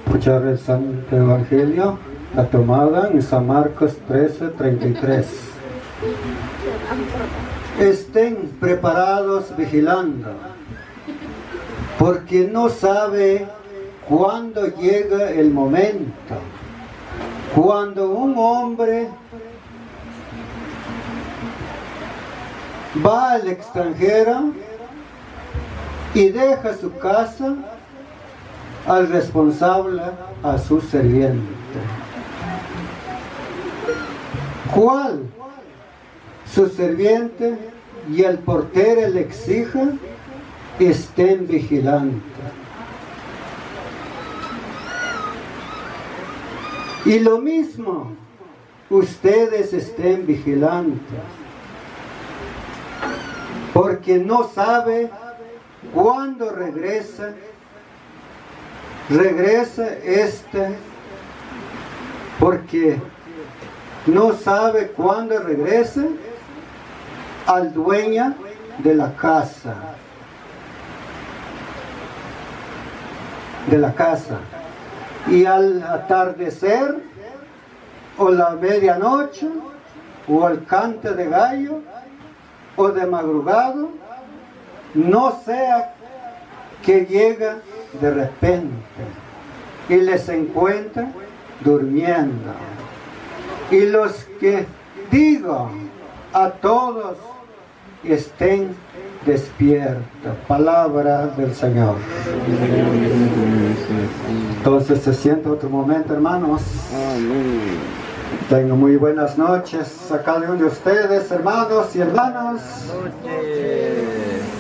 Escuchar el Santo Evangelio, la tomada en San Marcos 13:33. Estén preparados vigilando, porque no sabe cuándo llega el momento, cuando un hombre va al extranjero y deja su casa al responsable, a su sirviente. ¿Cuál? Su sirviente y el portero le exigen, estén vigilantes. Y lo mismo, ustedes estén vigilantes, porque no sabe cuándo regresa porque no sabe cuándo regresa al dueño de la casa. Y al atardecer, o la medianoche, o al canto de gallo, o de madrugada, no sea que llega de repente y les encuentra durmiendo. Y los que digo a todos, estén despiertos. Palabra del Señor. Entonces se siente otro momento, hermanos. Tengo muy buenas noches a cada uno de ustedes, hermanos y hermanas.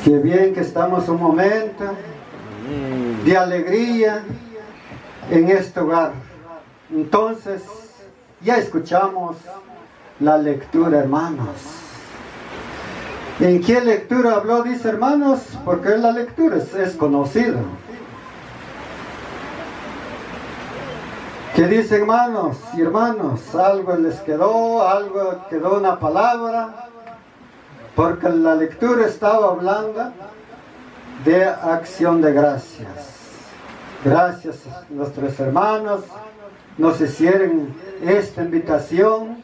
Qué bien que estamos un momento de alegría en este hogar. Entonces, ya escuchamos la lectura, hermanos. ¿En qué lectura habló? Dice, hermanos, porque la lectura es conocida. ¿Qué dice, hermanos y hermanos? Algo les quedó, una palabra, porque la lectura estaba hablando de acción de gracias. Gracias a nuestros hermanos nos hicieron esta invitación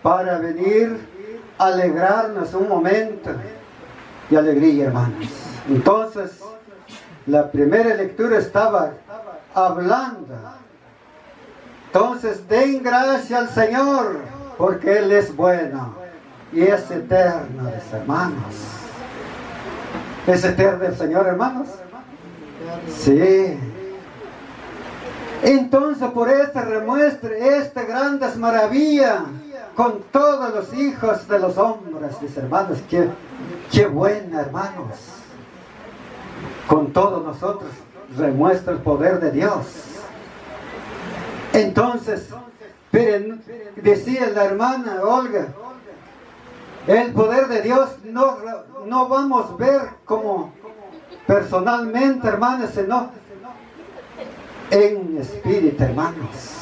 para venir a alegrarnos un momento de alegría, hermanos. Entonces, la primera lectura estaba hablando. Entonces, den gracias al Señor, porque Él es bueno y es eterno, hermanos. ¿Es eterno el Señor, hermanos? Sí. Entonces, por esta remuestre, esta grande maravilla con todos los hijos de los hombres, mis hermanos. Qué buena, hermanos. Con todos nosotros remuestra el poder de Dios. Entonces, pero decía la hermana Olga, el poder de Dios no vamos a ver como personalmente, hermanos, sino en espíritu, hermanos.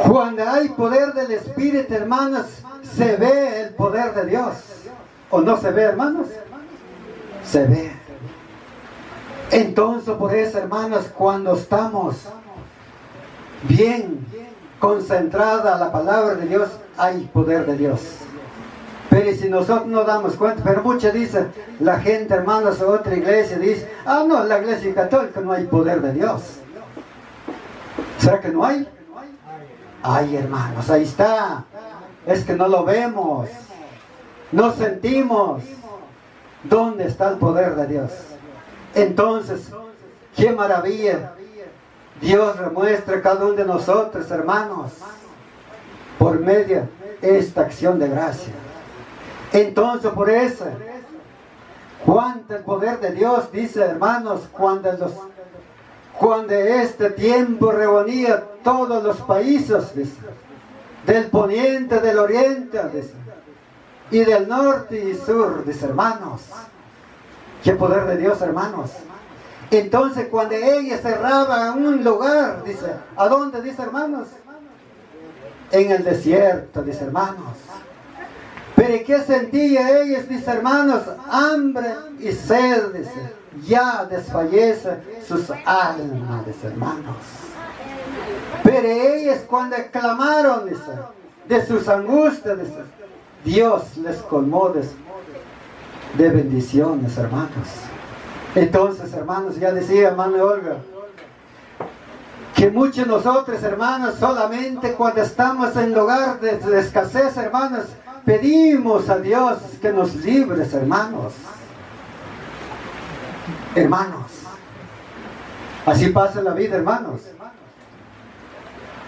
Cuando hay poder del espíritu, hermanos, se ve el poder de Dios. ¿O no se ve, hermanos? Se ve. Entonces, por eso, hermanos, cuando estamos bien concentrada la palabra de Dios, hay poder de Dios. Pero si nosotros no damos cuenta, pero muchos dicen, la gente, hermanos, de otra iglesia dice, no, en la iglesia católica no hay poder de Dios. ¿Será que no hay? Ay, hermanos, ahí está. Es que no lo vemos, no sentimos dónde está el poder de Dios. Entonces, qué maravilla. Dios remuestra a cada uno de nosotros, hermanos, por medio de esta acción de gracia. Entonces, por eso, cuánto el poder de Dios, dice, hermanos, cuando este tiempo reunía todos los países, dice, del poniente, del oriente, dice, y del norte y sur, dice, hermanos. Qué poder de Dios, hermanos. Entonces, cuando ella cerraba un lugar, dice, ¿a dónde, dice, hermanos? En el desierto, dice, hermanos. Pero ¿qué sentía ellos, dice, hermanos? Hambre y sed, dice. ya desfallece sus almas, hermanos. Pero ellos cuando clamaron de sus angustias, Dios les colmó de bendiciones, hermanos. Entonces, hermanos, ya decía hermano Olga, que muchos de nosotros, hermanos, solamente cuando estamos en lugar de escasez, hermanos, pedimos a Dios que nos libre, hermanos. Hermanos, así pasa la vida, hermanos.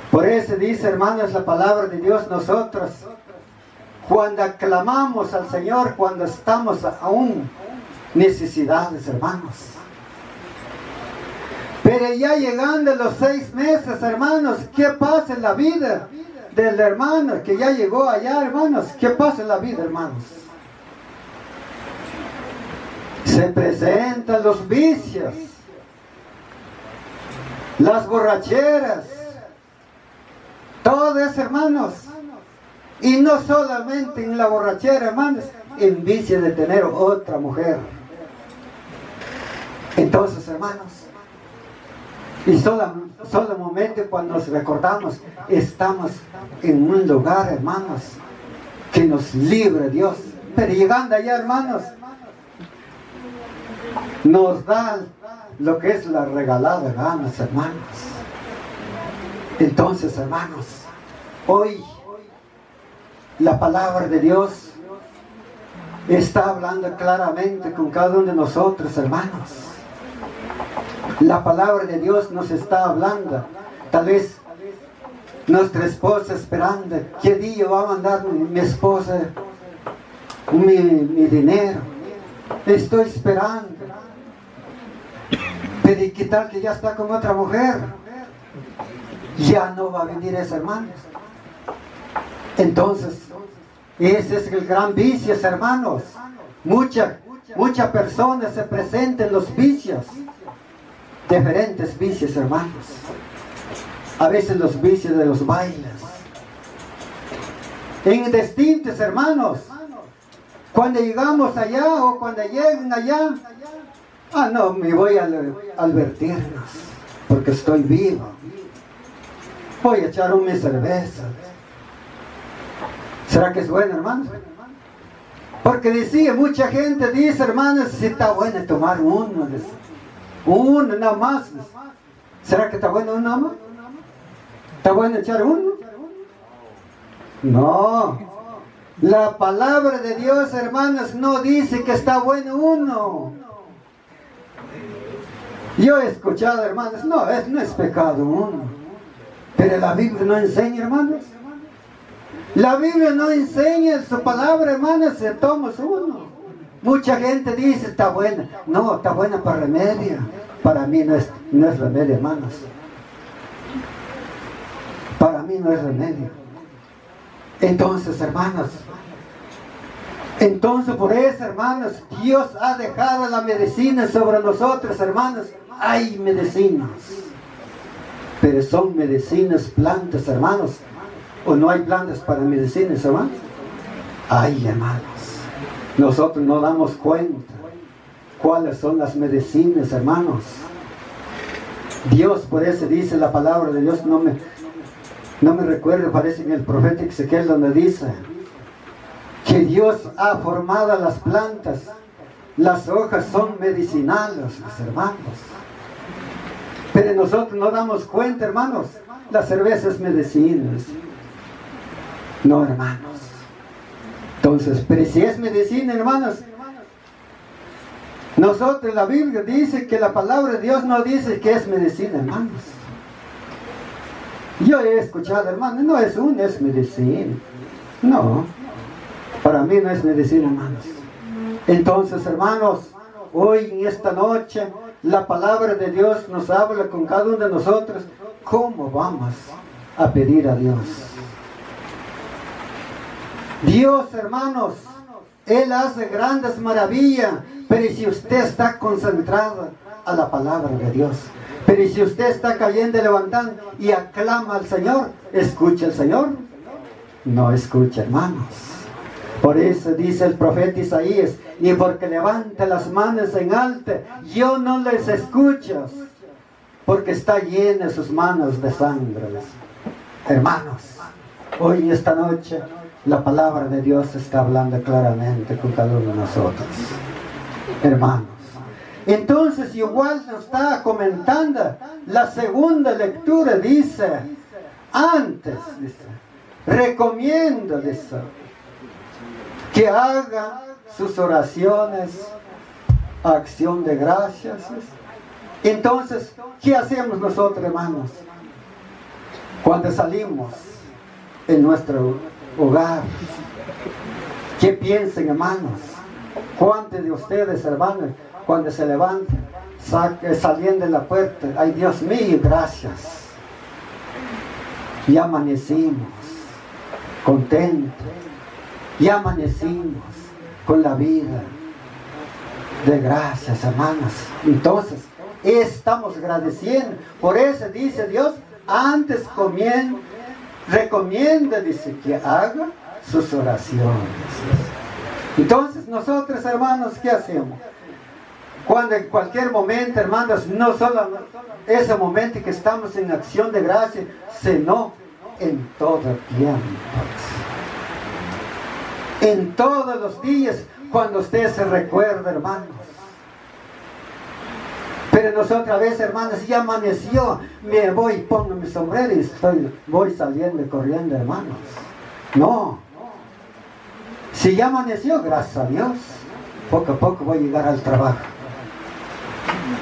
Por eso dice, hermanos, la palabra de Dios, nosotros, cuando aclamamos al Señor, cuando estamos aún necesidades, hermanos. Pero ya llegando los 6 meses, hermanos, ¿qué pasa en la vida del hermano que ya llegó allá, hermanos? ¿Qué pasa en la vida, hermanos? Se presentan los vicios, las borracheras, todo eso, hermanos. Y no solamente en la borrachera, hermanos, en vicio de tener otra mujer. Entonces, hermanos, y solamente cuando nos recordamos, estamos en un lugar, hermanos, que nos libre Dios. Pero llegando allá, hermanos, nos da lo que es la regalada ganas, hermanos. Entonces, hermanos, hoy la palabra de Dios está hablando claramente con cada uno de nosotros, hermanos. La palabra de Dios nos está hablando. Tal vez nuestra esposa esperando, ¿qué día va a mandar mi esposa mi dinero? Estoy esperando. Pero ¿qué tal que ya está con otra mujer? Ya no va a venir esa, hermanos. Entonces, ese es el gran vicio, hermanos. Muchas personas se presentan en los vicios. Diferentes vicios, hermanos. A veces los vicios de los bailes. En distintos, hermanos. Cuando llegamos allá o cuando lleguen allá, no, me voy a divertirnos porque estoy vivo. Voy a echar una cerveza. ¿Será que es bueno, hermanos? Porque decía, mucha gente dice, hermanos, si está bueno tomar uno nada más. ¿Será que está bueno uno nada más? ¿Está bueno echar uno? No. La palabra de Dios, hermanos, no dice que está bueno uno. Yo he escuchado, hermanos, no es pecado uno. Pero la Biblia no enseña, hermanos. La Biblia no enseña su palabra, hermanos, se toma uno. Mucha gente dice, está buena. No, está buena para remedio. Para mí no es remedio, hermanos. Para mí no es remedio. Entonces, hermanos, por eso, hermanos, Dios ha dejado la medicina sobre nosotros, hermanos. Hay medicinas, pero son medicinas, plantas, hermanos. ¿O no hay plantas para medicinas, hermanos? Hay, hermanos. Nosotros no damos cuenta cuáles son las medicinas, hermanos. Dios, por eso dice la palabra de Dios, no me recuerdo, parece en el profeta Ezequiel donde dice que Dios ha formado las plantas, las hojas son medicinales, hermanos. Pero nosotros no damos cuenta, hermanos. La cerveza es medicina. No, hermanos. Entonces, pero si es medicina, hermanos, nosotros, la Biblia dice que la palabra de Dios no dice que es medicina, hermanos. Yo he escuchado, hermanos, no es es medicina. No, para mí no es medicina, hermanos. Entonces, hermanos, hoy en esta noche, la palabra de Dios nos habla con cada uno de nosotros. ¿Cómo vamos a pedir a Dios? Dios, hermanos, Él hace grandes maravillas, pero si usted está concentrado a la palabra de Dios, pero si usted está cayendo y levantando y aclama al Señor, ¿escucha al Señor? No escucha, hermanos. Por eso dice el profeta Isaías, y porque levanta las manos en alto, yo no les escucho, porque está llena sus manos de sangre. Hermanos, hoy esta noche la palabra de Dios está hablando claramente con cada uno de nosotros. Hermanos, entonces igual nos está comentando la segunda lectura, dice, antes, dice, recomiendo, dice, que haga sus oraciones a acción de gracias. Entonces, ¿qué hacemos nosotros, hermanos? Cuando salimos en nuestro hogar, ¿qué piensan, hermanos? ¿Cuántos de ustedes, hermanos, cuando se levantan, saliendo de la puerta, ay Dios mío, gracias, ya amanecimos contentos, ya amanecimos con la vida de gracias, hermanos? Entonces, estamos agradeciendo. Por eso dice Dios, antes recomienda, dice, que haga sus oraciones. Entonces nosotros, hermanos, ¿qué hacemos? Cuando en cualquier momento, hermanos, no solo ese momento que estamos en acción de gracia, sino en todo tiempo. En todos los días, cuando usted se recuerda, hermanos. Pero nosotros a veces, hermanos, ya amaneció, me voy, pongo mi sombrero y voy saliendo, corriendo, hermanos. No. Si ya amaneció, gracias a Dios, poco a poco voy a llegar al trabajo.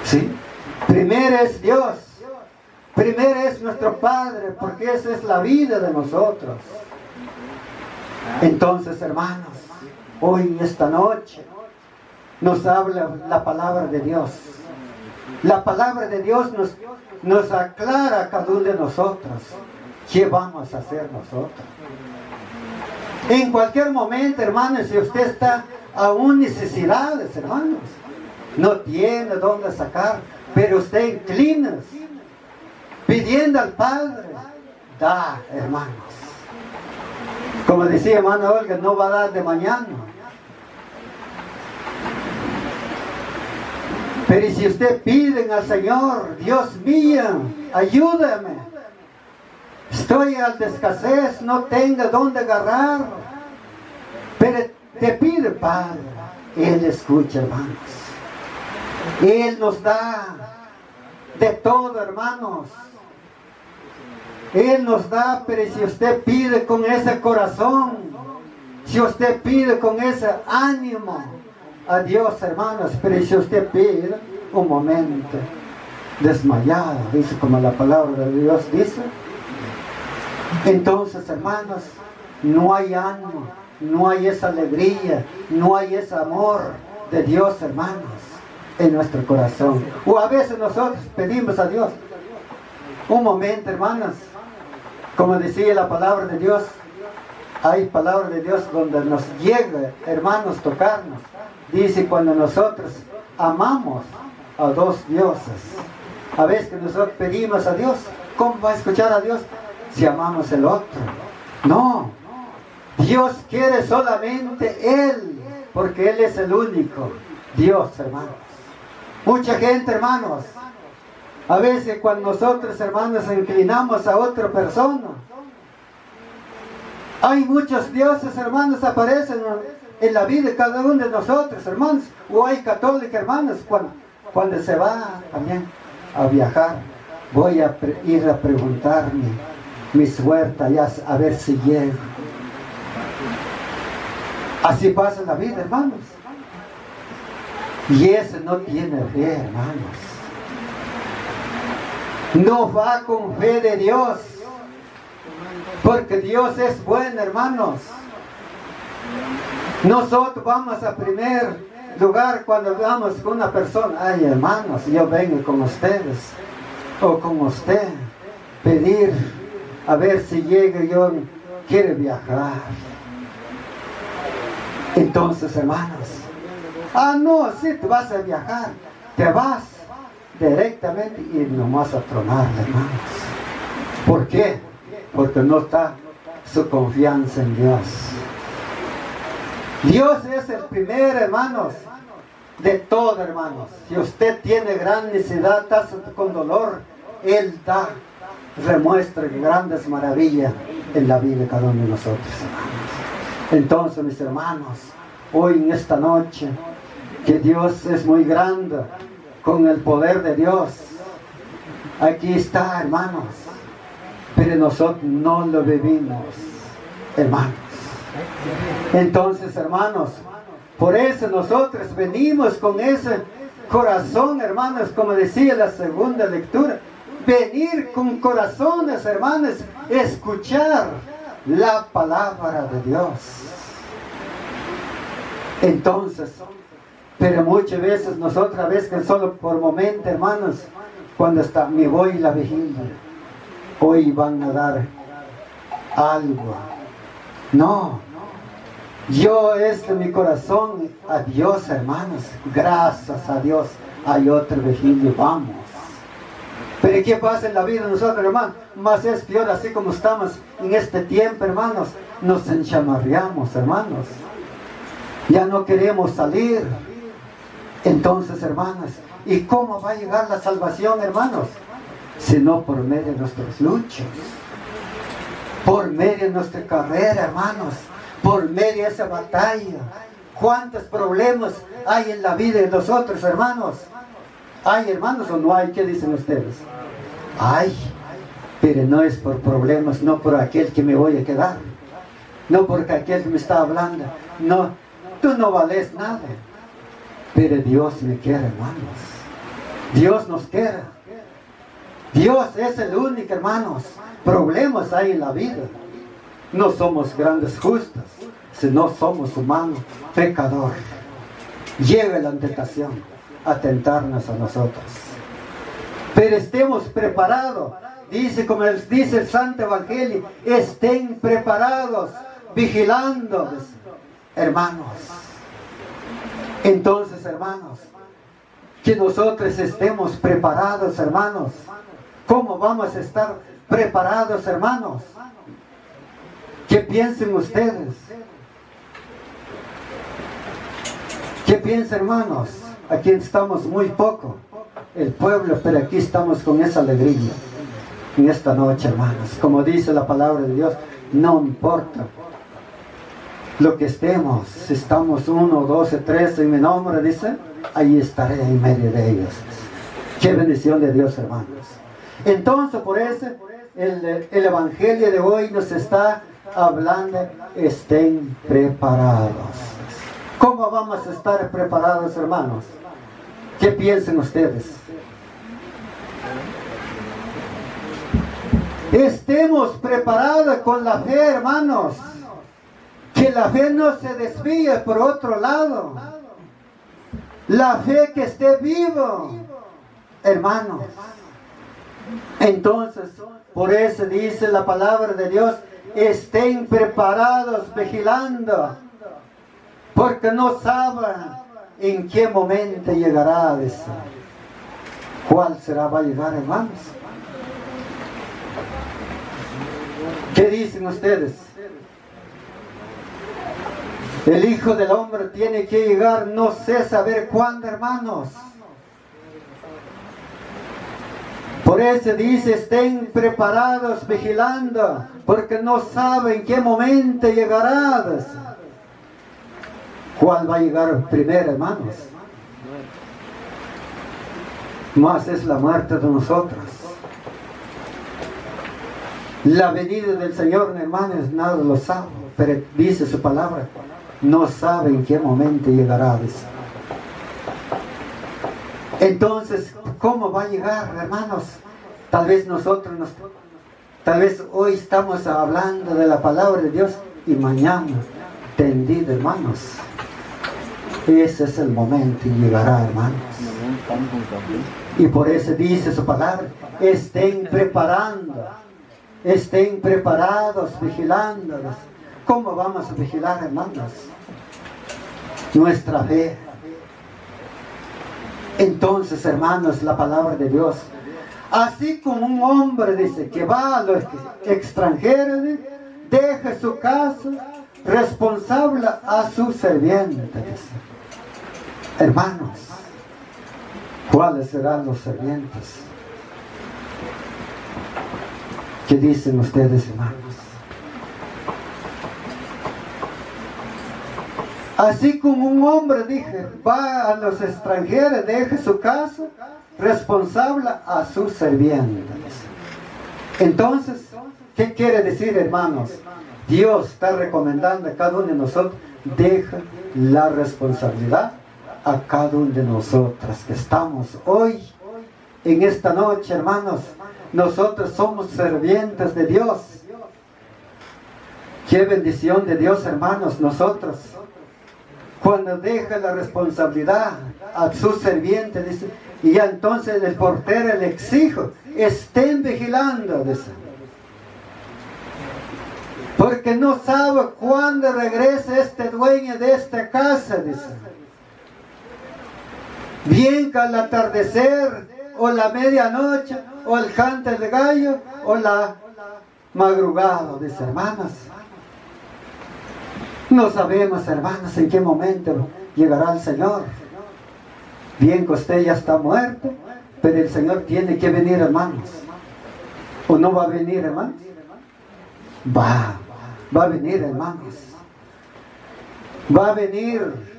¿Sí? Primero es Dios. Primero es nuestro Padre, porque esa es la vida de nosotros. Entonces, hermanos, hoy, esta noche, nos habla la palabra de Dios. La palabra de Dios nos aclara a cada uno de nosotros qué vamos a hacer nosotros. En cualquier momento, hermanos, si usted está aún necesidades, hermanos, no tiene dónde sacar, pero usted inclina, pidiendo al Padre, da, hermanos. Como decía hermana Olga, no va a dar de mañana. Pero si usted pide al Señor, Dios mío, ayúdame. Estoy al de escasez, no tengo dónde agarrar. Pero te pide, Padre. Él escucha, hermanos. Él nos da de todo, hermanos. Él nos da, pero si usted pide con ese corazón, si usted pide con ese ánimo a Dios, hermanos, pero si usted pide un momento desmayado, dice como la palabra de Dios dice, entonces, hermanos, no hay ánimo, no hay esa alegría, no hay ese amor de Dios, hermanos, en nuestro corazón. O a veces nosotros pedimos a Dios un momento, hermanos, como decía la palabra de Dios, hay palabra de Dios donde nos llega, hermanos, tocarnos. Dice, cuando nosotros amamos a dos dioses, a veces que nosotros pedimos a Dios, ¿cómo va a escuchar a Dios si amamos el otro? No, Dios quiere solamente Él, porque Él es el único Dios, hermanos. Mucha gente, hermanos, a veces cuando nosotros, hermanos, inclinamos a otra persona, hay muchos dioses, hermanos, aparecen en la vida de cada uno de nosotros, hermanos. O hay católicos, hermanos, cuando se va también a viajar, voy a ir a preguntarme mi suerte allá, a ver si llego. Así pasa la vida, hermanos. Y ese no tiene fe, hermanos. No va con fe de Dios, porque Dios es bueno, hermanos. Nosotros vamos a primer lugar cuando vamos con una persona, ay, hermanos, yo vengo con ustedes o con usted, pedir a ver si llega, yo quiero viajar. Entonces, hermanos, no, si te vas a viajar, te vas directamente y nomás a tronarle, hermanos. ¿Por qué? Porque no está su confianza en Dios. Dios es el primero, hermanos, de todo, hermanos. Si usted tiene gran necesidad, está con dolor, Él da, remuestra grandes maravillas en la vida de cada uno de nosotros, hermanos. Entonces, mis hermanos, hoy en esta noche, que Dios es muy grande, con el poder de Dios, aquí está, hermanos, pero nosotros no lo vivimos, hermanos. Entonces, hermanos, por eso nosotros venimos con ese corazón, hermanos, como decía la segunda lectura, venir con corazones, hermanos, escuchar la palabra de Dios. Entonces, pero muchas veces nosotros, a veces solo por momento, hermanos, cuando me voy a la vigilia, hoy van a dar algo. No, yo mi corazón a Dios, hermanos, gracias a Dios, hay otro vigilia, vamos. Pero ¿qué pasa en la vida de nosotros, hermanos? Más es peor, así como estamos en este tiempo, hermanos, nos enchamarreamos, hermanos. Ya no queremos salir. Entonces, hermanos, ¿y cómo va a llegar la salvación, hermanos? Sino por medio de nuestras luchas, por medio de nuestra carrera, hermanos, por medio de esa batalla. ¿Cuántos problemas hay en la vida de nosotros, hermanos? ¿Hay, hermanos, o no hay? ¿Qué dicen ustedes? Hay, pero no es por problemas, no por aquel que me voy a quedar, no porque aquel que me está hablando. No, tú no vales nada. Pero Dios me quiere, hermanos. Dios nos quiere. Dios es el único, hermanos. Problemas hay en la vida. No somos grandes justos, sino somos humanos, pecadores. Llega la tentación a tentarnos a nosotros. Pero estemos preparados. Dice, como dice el Santo Evangelio, estén preparados, vigilando, hermanos. Entonces, hermanos, que nosotros estemos preparados, hermanos. ¿Cómo vamos a estar preparados, hermanos? ¿Qué piensan ustedes? ¿Qué piensan, hermanos? Aquí estamos muy poco, el pueblo, pero aquí estamos con esa alegría en esta noche, hermanos. Como dice la palabra de Dios, no importa lo que estemos, si estamos 1, 12, 13 en mi nombre, dice, ahí estaré en medio de ellos. Qué bendición de Dios, hermanos. Entonces, por eso el Evangelio de hoy nos está hablando, estén preparados. ¿Cómo vamos a estar preparados, hermanos? ¿Qué piensan ustedes? Estemos preparados con la fe, hermanos. Que la fe no se desvíe por otro lado. La fe que esté vivo, hermanos. Entonces, por eso dice la palabra de Dios, estén preparados, vigilando, porque no saben en qué momento llegará eso. ¿Cuál será? Va a llegar, hermanos. ¿Qué dicen ustedes? El Hijo del Hombre tiene que llegar, no sé saber cuándo, hermanos. Por eso dice, estén preparados, vigilando, porque no saben qué momento llegará. ¿Cuál va a llegar primero, hermanos? Más es la muerte de nosotros. La venida del Señor, hermanos, nada lo sabe, pero dice su palabra, no saben en qué momento llegará. Entonces, ¿cómo va a llegar, hermanos? Tal vez tal vez hoy estamos hablando de la palabra de Dios y mañana tendido, hermanos. Ese es el momento y llegará, hermanos. Y por eso dice su palabra, estén preparando, estén preparados, vigilándolos. ¿Cómo vamos a vigilar, hermanos? Nuestra fe. Entonces, hermanos, la palabra de Dios, así como un hombre dice que va a los extranjeros, deja su casa, responsable a su serviente. Hermanos, ¿cuáles serán los servientes? ¿Qué dicen ustedes, hermanos? Así como un hombre, dije, va a los extranjeros, deja su casa, responsable a su serviente. Entonces, ¿qué quiere decir, hermanos? Dios está recomendando a cada uno de nosotros, deja la responsabilidad a cada uno de nosotros que estamos hoy, en esta noche, hermanos. Nosotros somos servientes de Dios. Qué bendición de Dios, hermanos, nosotros. Cuando deja la responsabilidad a su serviente, dice, y ya entonces el portero le exige, estén vigilando, dice. Porque no sabe cuándo regrese este dueño de esta casa, dice. Bien que al atardecer, o la medianoche, o el canto del gallo, o la madrugada, dice, hermanos. No sabemos, hermanos, en qué momento llegará el Señor. Bien que usted ya está muerto, pero el Señor tiene que venir, hermanos. ¿O no va a venir, hermanos? Va a venir, hermanos. Va a venir.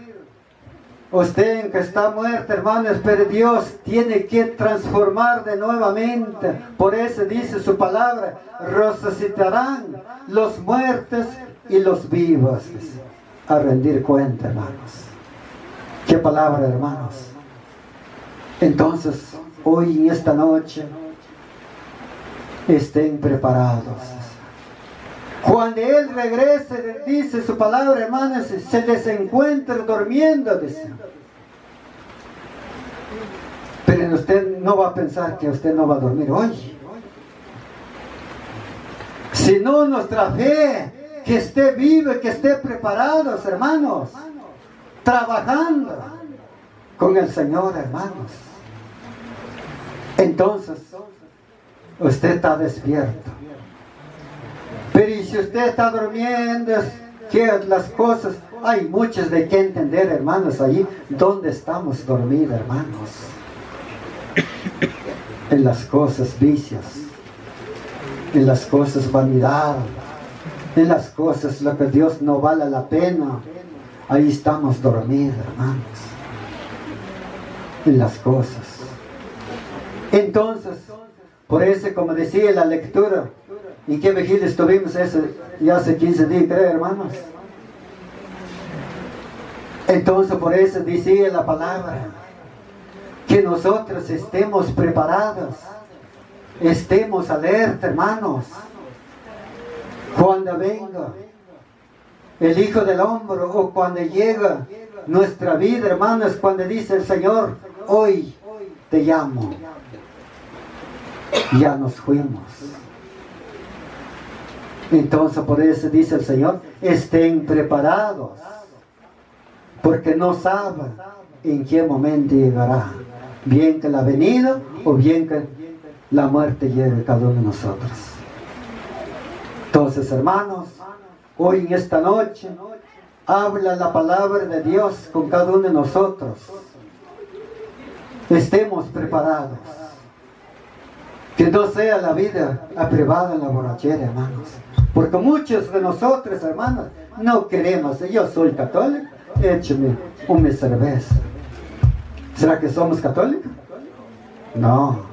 Usted que está muerto, hermanos, pero Dios tiene que transformar de nuevamente. Por eso dice su palabra, resucitarán los muertos y los vivos a rendir cuenta, hermanos. Qué palabra, hermanos. Entonces, hoy en esta noche, estén preparados. Cuando Él regrese, dice su palabra, hermanos, se les encuentra durmiendo, dice. Pero usted no va a pensar que usted no va a dormir hoy. Sino nuestra fe, que esté viva, que esté preparados, hermanos, trabajando con el Señor, hermanos. Entonces, usted está despierto. Pero y si usted está durmiendo, que las cosas, hay muchas de qué entender, hermanos, allí donde estamos dormidos, hermanos. En las cosas vicias, en las cosas vanidad, en las cosas lo que Dios no vale la pena, ahí estamos dormidos, hermanos. En las cosas. Entonces, por eso, como decía la lectura, ¿en qué vigilia estuvimos ya hace 15 días, creo, hermanos? Entonces, por eso decía la palabra, que nosotros estemos preparados, estemos alerta, hermanos. Cuando venga el Hijo del Hombre, o cuando llega nuestra vida, hermanos, cuando dice el Señor, hoy te llamo, ya nos fuimos. Entonces por eso dice el Señor, estén preparados, porque no saben en qué momento llegará, bien que la venida o bien que la muerte llegue cada uno de nosotros. Entonces, hermanos, hoy en esta noche habla la palabra de Dios con cada uno de nosotros. Estemos preparados. Que no sea la vida privada en la borrachera, hermanos. Porque muchos de nosotros, hermanos, no queremos. Yo soy católico, écheme una cerveza. ¿Será que somos católicos? No.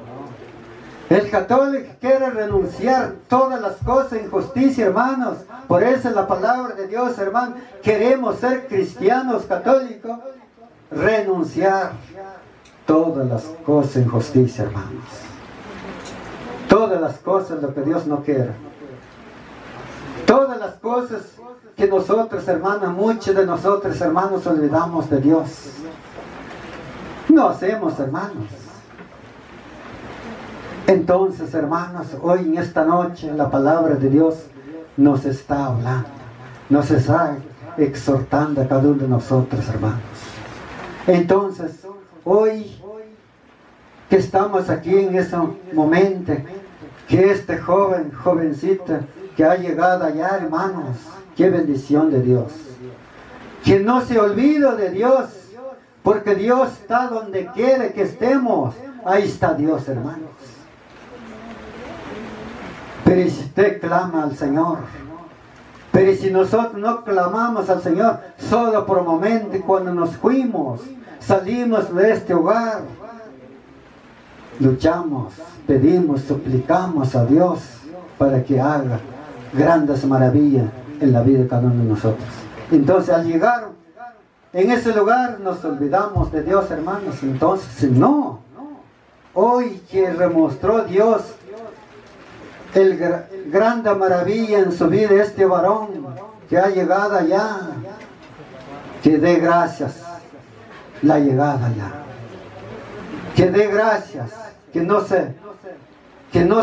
El católico quiere renunciar todas las cosas, injusticia, hermanos. Por eso la palabra de Dios, hermanos, queremos ser cristianos católicos, renunciar todas las cosas, injusticia, hermanos. Todas las cosas lo que Dios no quiere. Todas las cosas que nosotros, hermanos, muchos de nosotros, hermanos, olvidamos de Dios. No hacemos, hermanos. Entonces, hermanos, hoy en esta noche la palabra de Dios nos está hablando, nos está exhortando a cada uno de nosotros, hermanos. Entonces, hoy que estamos aquí en ese momento, que este jovencito que ha llegado allá, hermanos, Qué bendición de Dios. Que no se olvide de Dios, porque Dios está donde quiere que estemos. Ahí está Dios, hermanos. Pero si usted clama al Señor, pero si nosotros no clamamos al Señor, solo por un momento, cuando nos fuimos, salimos de este hogar, luchamos, pedimos, suplicamos a Dios para que haga grandes maravillas en la vida de cada uno de nosotros. Entonces, al llegar en ese lugar, nos olvidamos de Dios, hermanos. Entonces, no. Hoy que demostró Dios grande maravilla en su vida, este varón que ha llegado allá, que dé gracias la llegada allá, que dé gracias, que no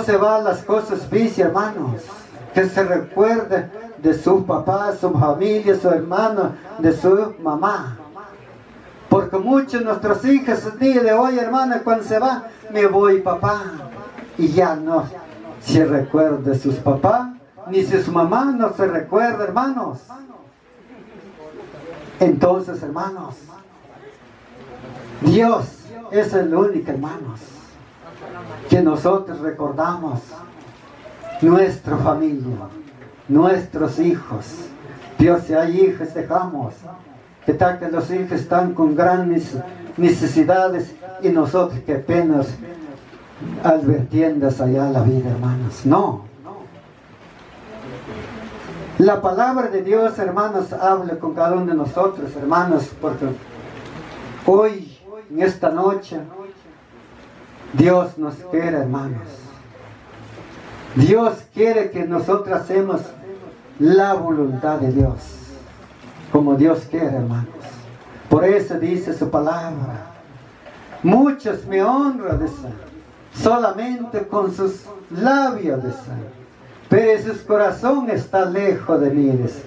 se va a las cosas vicias, hermanos, que se recuerde de su papá, su familia, su hermano, de su mamá. Porque muchos de nuestros hijos el día de hoy, hermanos, cuando se va, me voy, papá, y ya no se recuerda de sus papás, ni de su mamá no se recuerda, hermanos. Entonces, hermanos, Dios es el único, hermanos, que nosotros recordamos. Nuestra familia, nuestros hijos. Dios, si hay hijos, dejamos. Que tal que los hijos están con grandes necesidades y nosotros que apenas advirtiendo allá la vida, hermanos. No. La palabra de Dios, hermanos, habla con cada uno de nosotros, hermanos, porque hoy, en esta noche, Dios nos quiere, hermanos. Dios quiere que nosotros hacemos la voluntad de Dios, como Dios quiere, hermanos. Por eso dice su palabra: muchos me honran, dice, solamente con sus labios, dice, pero su corazón está lejos de mí, dice.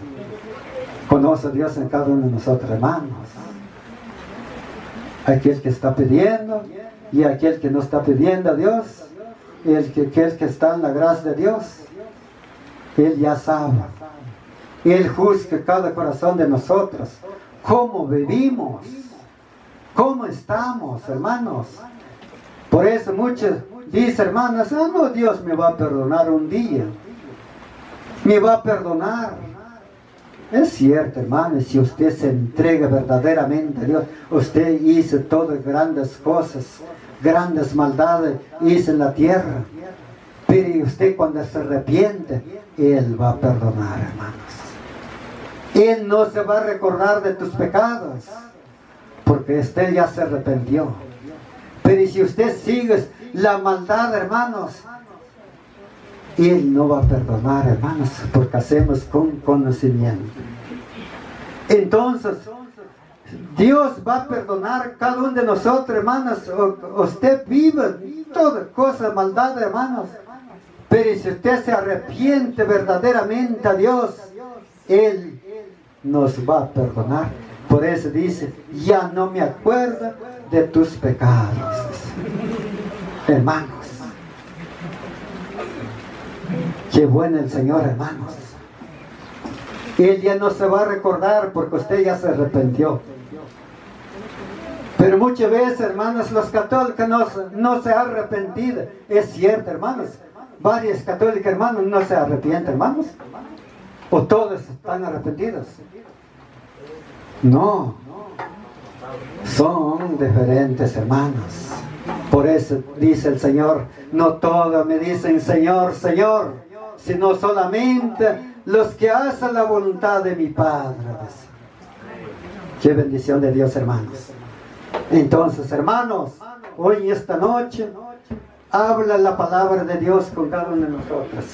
Conoce a Dios en cada uno de nosotros, hermanos. Aquel que está pidiendo y aquel que no está pidiendo a Dios, aquel que está en la gracia de Dios, Él ya sabe. Él juzga cada corazón de nosotros, cómo vivimos, cómo estamos, hermanos. Por eso muchos dicen, hermanos, no, Dios me va a perdonar un día, me va a perdonar. Es cierto, hermanos, si usted se entrega verdaderamente a Dios, usted hizo todas grandes cosas, grandes maldades hizo en la tierra, pero usted cuando se arrepiente, Él va a perdonar, hermanos. Él no se va a recordar de tus pecados, porque usted ya se arrepintió. Pero si usted sigue la maldad, hermanos, Él no va a perdonar, hermanos, porque hacemos con conocimiento. Entonces, Dios va a perdonar cada uno de nosotros, hermanos. Usted vive toda cosa maldad, hermanos. Pero si usted se arrepiente verdaderamente a Dios, Él nos va a perdonar. Por eso dice, ya no me acuerdo de tus pecados. Hermanos, qué bueno el Señor, hermanos. Él ya no se va a recordar porque usted ya se arrepintió. Pero muchas veces, hermanos, los católicos no se han arrepentido. Es cierto, hermanos. Varios católicos, hermanos, no se arrepienten, hermanos. ¿O todos están arrepentidos? No. Son diferentes, hermanos. Por eso dice el Señor, no todos me dicen Señor, Señor, sino solamente los que hacen la voluntad de mi Padre. Qué bendición de Dios, hermanos. Entonces, hermanos, hoy esta noche habla la palabra de Dios con cada uno de nosotros.